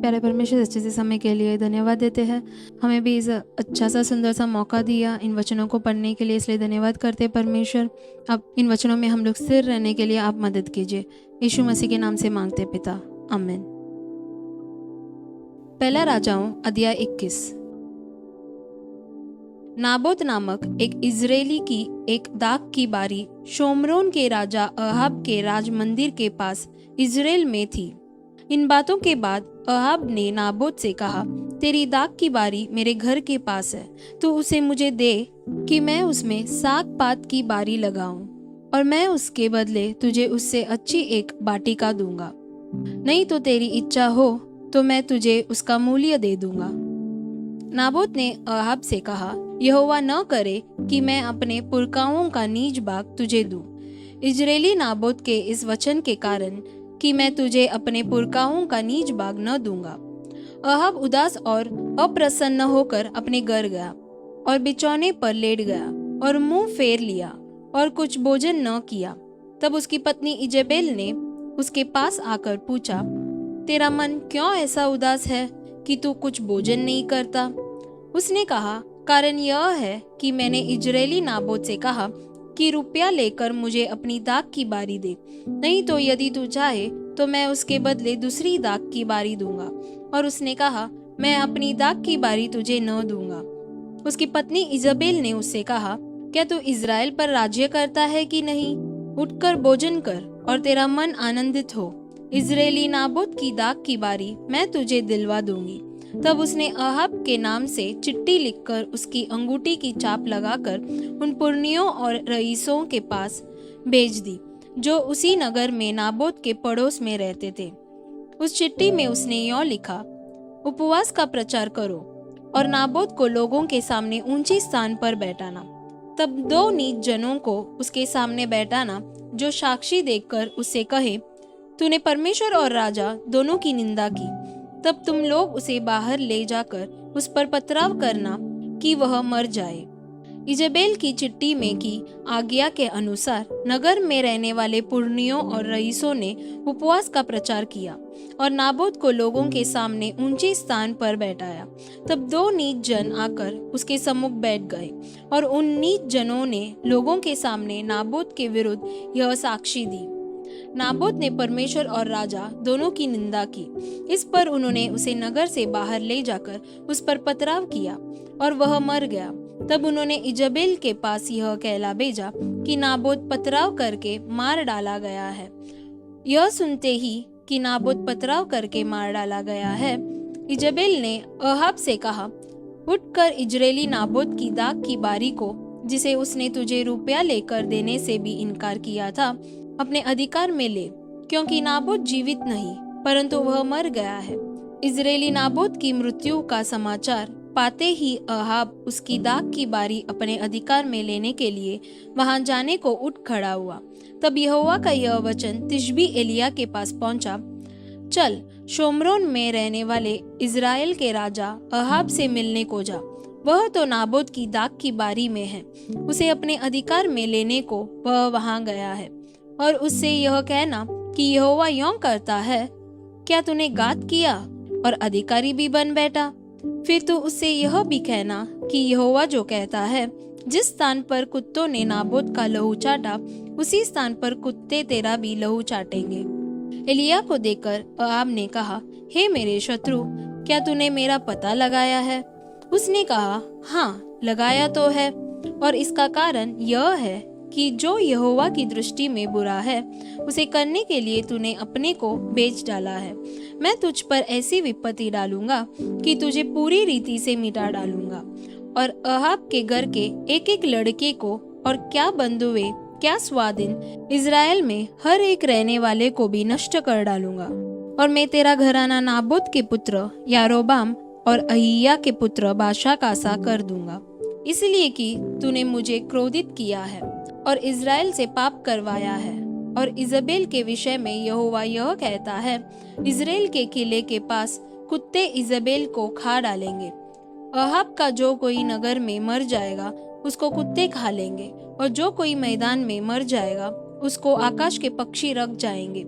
प्यारे परमेश्वर, अच्छे से समय के लिए धन्यवाद देते हैं। हमें भी इस अच्छा सा सुंदर सा मौका दिया इन वचनों को पढ़ने के लिए, इसलिए धन्यवाद करते हैं परमेश्वर। अब इन वचनों में हम लोग स्थिर रहने के लिए आप मदद कीजिए। यीशु मसीह के नाम से मांगते पिता, आमीन। पहला राजाओं अध्याय 21। नाबोत नामक एक इजरायली की एक दाख की बारी शोमरोन के राजा अहाब के राज मंदिर के पास इजराइल में थी। इन बातों के बाद अहाब ने नाबोत से कहा, तेरी दाख की बारी मेरे घर के पास है, तू उसे मुझे दे कि मैं उसमें साग पात की बारी लगाऊं, और मैं उसके बदले तुझे उससे अच्छी एक बाटिका दूंगा। नहीं तो तेरी इच्छा हो तो मैं तुझे उसका मूल्य दे दूंगा। नाबोत ने अहाब से कहा, यहोवा न करे कि मैं अपने पुरखाओं का नीज भाग तुझे दूं। इजरायली नाबोत के इस वचन के कारण कि मैं तुझे अपने पुरखाओं का नीज भाग न दूंगा। अहाब उदास और अप्रसन्न होकर अपने घर गया और बिछौने पर लेट गया और मुंह फेर लिया और कुछ भोजन न किया। तब उसकी पत्नी इजेबेल ने उसके पास आकर पूछा, तेरा मन क्यों ऐसा उदास है कि तू कुछ भोजन नहीं करता? उसने कहा, कारण यह है कि मैंने इजरायली नाबोत से कहा कि रुपया लेकर मुझे अपनी दाख की बारी दे, नहीं तो यदि तू चाहे तो मैं उसके बदले दूसरी दाख की बारी दूंगा। और उसने कहा, मैं अपनी दाख की बारी तुझे न दूंगा। उसकी पत्नी इजबेल ने उससे कहा, क्या तू इज़राइल पर राज्य करता है कि नहीं? उठकर भोजन कर और तेरा मन आनंदित हो। इजरायली नाबोत की दाख की बारी मैं तुझे दिलवा दूंगी। तब उसने अहाब के नाम से चिट्ठी लिखकर उसकी अंगूठी की चाप लगाकर उन पुरनियों और रईसों के पास भेज दी, जो उसी नगर में नाबोत के पड़ोस में रहते थे। उस चिट्ठी में उसने यों लिखा, उपवास का प्रचार करो और नाबोत को लोगों के सामने ऊंचे स्थान पर बैठाना। तब 2 नीच जनों को उसके सामने बैठाना, जो साक्षी देकर उससे कहे, तूने परमेश्वर और राजा दोनों की निंदा की। तब तुम लोग उसे बाहर ले जाकर उस पर पथराव करना कि वह मर जाए। इजेबेल की चिट्ठी में की आज्ञा के अनुसार नगर में रहने वाले पुरनियों और रईसों ने उपवास का प्रचार किया और नाबोत को लोगों के सामने ऊंचे स्थान पर बैठाया। तब 2 नीच जन आकर उसके सम्मुख बैठ गए और उन नीच जनों ने लोगों के सामने नाबोत के विरुद्ध यह साक्षी दी, नाबोत ने परमेश्वर और राजा दोनों की निंदा की। इस पर उन्होंने उसे नगर से बाहर ले जाकर उस पर पथराव किया और वह मर गया। तब उन्होंने इजबेल के पास यह कहला भेजा कि नाबोत पथराव करके मार डाला गया है। यह सुनते ही कि नाबोत पथराव करके मार डाला गया है, इजबेल ने अहाब से कहा, उठकर इजरायली नाबोत की दाख की बारी को, जिसे उसने तुझे रुपया लेकर देने से भी इनकार किया था, अपने अधिकार में ले, क्योंकि नाबोत जीवित नहीं परंतु वह मर गया है। इजरायली नाबोत की मृत्यु का समाचार पाते ही अहाब उसकी दाख की बारी अपने अधिकार में लेने के लिए वहां जाने को उठ खड़ा हुआ। तब यहोवा का यह वचन तिशबी एलिया के पास पहुंचा, चल शोमरोन में रहने वाले इजराइल के राजा अहाब से मिलने को जा। वह तो नाबोत की दाख की बारी में है, उसे अपने अधिकार में लेने को वह वहां गया है। और उससे यह कहना कि यहोवा यों करता है, क्या तूने गात किया और अधिकारी भी बन बैठा? फिर तू उससे यह भी कहना कि यहोवा जो कहता है, जिस स्थान पर कुत्तों ने नाबोत का लहू चाटा, उसी स्थान पर कुत्ते तेरा भी लहू चाटेंगे। एलिया को देखकर अहाब ने कहा, हे मेरे शत्रु, क्या तूने मेरा पता लगाया है? उसने कहा, हाँ लगाया तो है, और इसका कारण यह है कि जो यहोवा की दृष्टि में बुरा है उसे करने के लिए तूने अपने को बेच डाला है। मैं तुझ पर ऐसी विपत्ति डालूंगा कि तुझे पूरी रीति से मिटा डालूंगा, और अहाब के घर के एक एक लड़के को, और क्या बंधुए क्या स्वाधीन, इज़राइल में हर एक रहने वाले को भी नष्ट कर डालूंगा। और मैं तेरा घराना नाबोत के पुत्र यारोबाम और अहिय्या के पुत्र बाशा का सा कर दूंगा, इसलिए कि तूने मुझे क्रोधित किया है और इज़राइल से पाप करवाया है। और इजबेल के विषय में यहोवा यह कहता है, इज़राइल के किले के पास कुत्ते इजबेल को खा डालेंगे। अहाब का जो कोई नगर में मर जाएगा उसको कुत्ते खा लेंगे, और जो कोई मैदान में मर जाएगा उसको आकाश के पक्षी रख जाएंगे।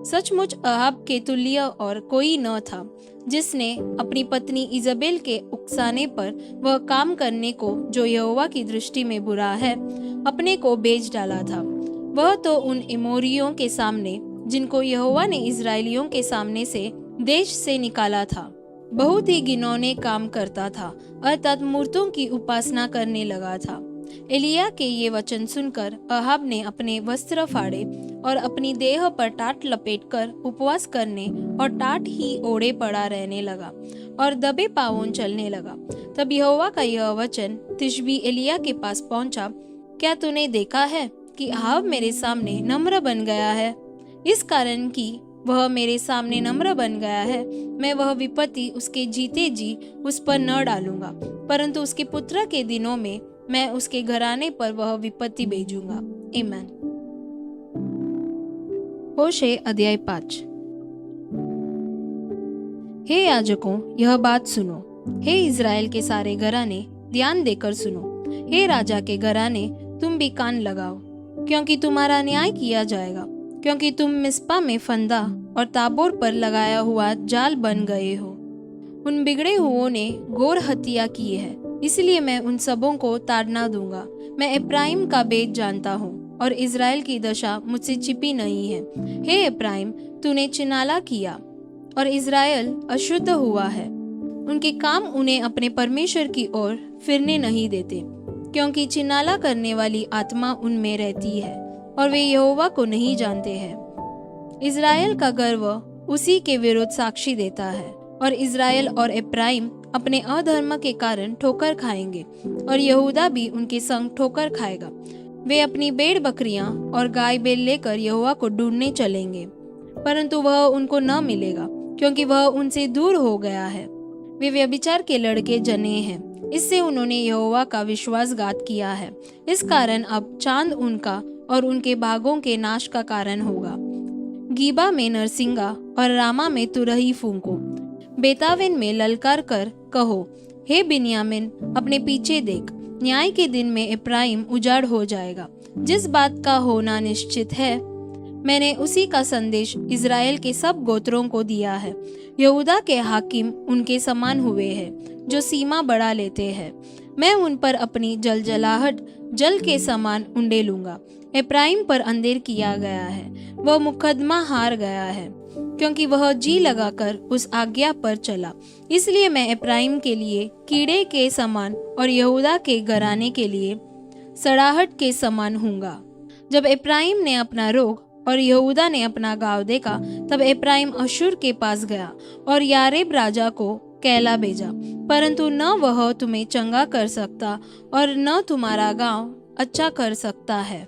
सचमुच अहाब के तुल्य और कोई न था, जिसने अपनी पत्नी इजबेल के उकसाने पर वह काम करने को जो यहोवा की दृष्टि में बुरा है, अपने को बेच डाला था। वह तो उन एमोरियों के सामने, जिनको यहोवा ने इजरायलियों के सामने से देश से निकाला था, बहुत ही घिनौने काम करता था, अर्थात मूर्तों की उपासना करने लगा था। एलिया के ये वचन सुनकर अहाब ने अपने वस्त्र फाड़े और अपनी देह पर टाट लपेटकर उपवास करने और टाट ही ओढ़े पड़ा रहने लगा और दबे पांवों चलने लगा। तब यहोवा का यह वचन तिशबी एलिया के पास पहुंचा, क्या तूने देखा है कि अहाब मेरे सामने नम्र बन गया है? इस कारण कि वह मेरे सामने नम्र बन गया है, मैं वह विपत्ति उसके जीते जी उस पर न डालूंगा, परंतु उसके पुत्र के दिनों में मैं उसके घराने पर वह विपत्ति भेजूंगा। आमीन। होशे अध्याय 5। हे याजकों, यह बात सुनो। हे इज़राइल के सारे घराने, ध्यान देकर सुनो। हे राजा के घराने, तुम भी कान लगाओ, क्योंकि तुम्हारा न्याय किया जाएगा, क्योंकि तुम मिस्पा में फंदा और ताबोर पर लगाया हुआ जाल बन गए हो। उन बिगड़े हुओं ने घोर हत्या की है, इसलिए मैं उन सबों को ताड़ना दूंगा। मैं एप्राइम का भेद जानता हूँ और इज़राइल की दशा मुझसे छिपी नहीं है। हे एप्राइम, तूने चिनाला किया और इज़राइल अशुद्ध हुआ है। उनके काम उन्हें अपने परमेश्वर की ओर फिरने नहीं देते, क्योंकि चिनाला करने वाली आत्मा उनमें रहती है और वे यहोवा को नहीं जानते हैं। इज़राइल का गर्व उसी के विरुद्ध साक्षी देता है और इज़राइल और एप्राइम अपने अधर्म के कारण ठोकर खाएंगे और यहूदा भी उनके संग ठोकर खाएगा। वे अपनी भेड़ बकरियां और गाय बैल लेकर यहोवा को ढूंढने चलेंगे, परंतु वह उनको न मिलेगा, क्योंकि वह उनसे दूर हो गया है। वे व्यभिचार के लड़के जने हैं, इससे उन्होंने यहोवा का विश्वासघात किया है। इस कारण अब चांद उनका और उनके भागों के नाश का कारण होगा। गीबा में नरसिंगा और रामा में तुरही फूंको। बेतावेन में ललकार कर कहो, हे बिन्यामिन, अपने पीछे देख, न्याय के दिन में एप्राइम उजाड़ हो जाएगा। जिस बात का होना निश्चित है, मैंने उसी का संदेश इज़राइल के सब गोत्रों को दिया है। यहूदा के हाकिम उनके समान हुए हैं, जो सीमा बढ़ा लेते हैं। मैं उन पर अपनी जलजलाहट जल के समान उंडेलूंगा। एप्राइम पर अंधेर किया गया है, वह मुकदमा हार गया है, क्योंकि वह जी लगाकर उस आज्ञा पर चला। इसलिए मैं एप्राइम के लिए कीड़े के समान और यहूदा के घराने के लिए सड़ाहट के समान हूँगा। जब एप्राइम ने अपना रोग और यहूदा ने अपना गाँव देखा, तब एप्राइम अशूर के पास गया और यारेब राजा को कहला भेजा, परंतु न वह तुम्हें चंगा कर सकता और न तुम्हारा गाँव अच्छा कर सकता है,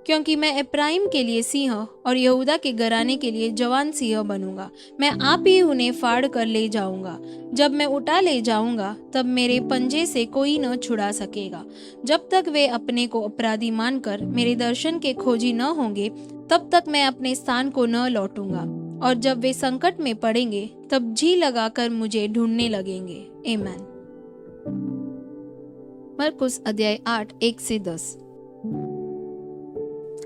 क्योंकि मैं एप्राइम के लिए सिंह और यहूदा के घराने के लिए जवान सिंह बनूंगा। मैं आप ही उन्हें फाड़ कर ले जाऊंगा। जब मैं उठा ले जाऊंगा, तब मेरे पंजे से कोई न छुड़ा सकेगा। जब तक वे अपने को अपराधी मानकर मेरे दर्शन के खोजी न होंगे, तब तक मैं अपने स्थान को न लौटूंगा। और जब वे संकट में पड़ेंगे, तब जी लगाकर मुझे ढूंढने लगेंगे। आमीन। मरकुस अध्याय 8 1-10।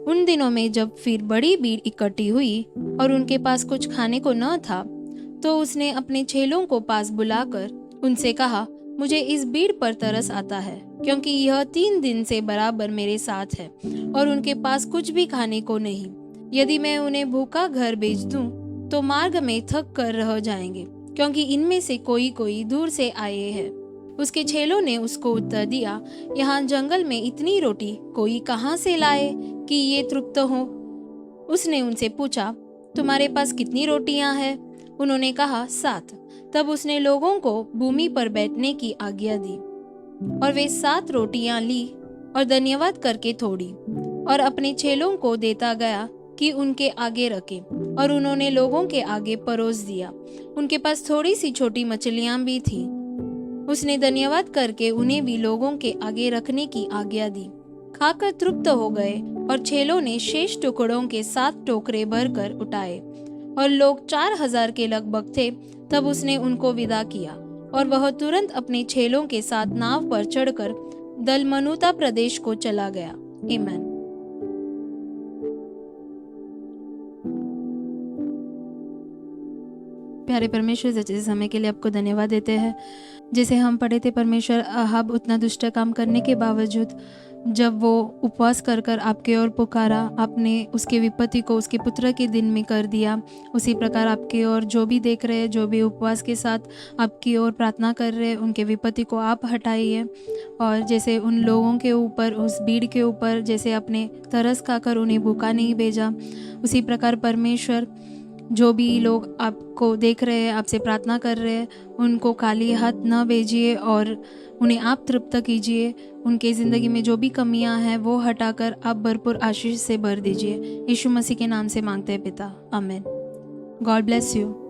उन दिनों में जब फिर बड़ी भीड़ इकट्ठी हुई और उनके पास कुछ खाने को न था, तो उसने अपने चेलों को पास बुलाकर उनसे कहा, मुझे इस भीड़ पर तरस आता है, क्योंकि यह 3 दिन से बराबर मेरे साथ है और उनके पास कुछ भी खाने को नहीं। यदि मैं उन्हें भूखा घर भेज दूं, तो मार्ग में थक कर रह जाएंगे, क्योंकि इनमें से कोई कोई दूर से आए हैं। उसके चेलों ने उसको उत्तर दिया, यहाँ जंगल में इतनी रोटी कोई कहाँ से लाए कि ये तृप्त हो? उसने उनसे पूछा, तुम्हारे पास कितनी रोटियां हैं? उन्होंने कहा, 7। तब उसने लोगों को भूमि पर बैठने की आज्ञा दी और वे 7 रोटियां ली और धन्यवाद करके तोड़ी और अपने चेलों को देता गया कि उनके आगे रखे, और उन्होंने लोगों के आगे परोस दिया। उनके पास थोड़ी सी छोटी मछलियां भी थी। उसने धन्यवाद करके उन्हें भी लोगों के आगे रखने की आज्ञा दी। खाकर तृप्त हो गए और चेलों ने शेष टुकड़ों के 7 टोकरे भरकर उठाए, और लोग 4000 के लगभग थे। तब उसने उनको विदा किया और वह तुरंत अपने चेलों के साथ नाव पर चढ़कर दलमनूता प्रदेश को चला गया। आमीन। प्यारे परमेश्वर, जैसे समय के लिए आपको धन्यवाद देते हैं। जैसे हम पढ़े थे परमेश्वर, अहाब उतना दुष्ट काम करने के बावजूद जब वो उपवास कर कर आपके ओर पुकारा, आपने उसके विपत्ति को उसके पुत्र के दिन में कर दिया। उसी प्रकार आपके ओर जो भी देख रहे हैं, जो भी उपवास के साथ आपकी ओर प्रार्थना कर रहे हैं, उनके विपत्ति को आप हटाइए। और जैसे उन लोगों के ऊपर, उस भीड़ के ऊपर जैसे अपने तरस खाकर उन्हें भूखा नहीं भेजा, उसी प्रकार परमेश्वर जो भी लोग आपको देख रहे हैं, आपसे प्रार्थना कर रहे हैं, उनको खाली हाथ न भेजिए और उन्हें आप तृप्त कीजिए। उनके ज़िंदगी में जो भी कमियां हैं वो हटाकर आप भरपूर आशीष से भर दीजिए। यीशु मसीह के नाम से मांगते हैं पिता, आमीन। God bless you.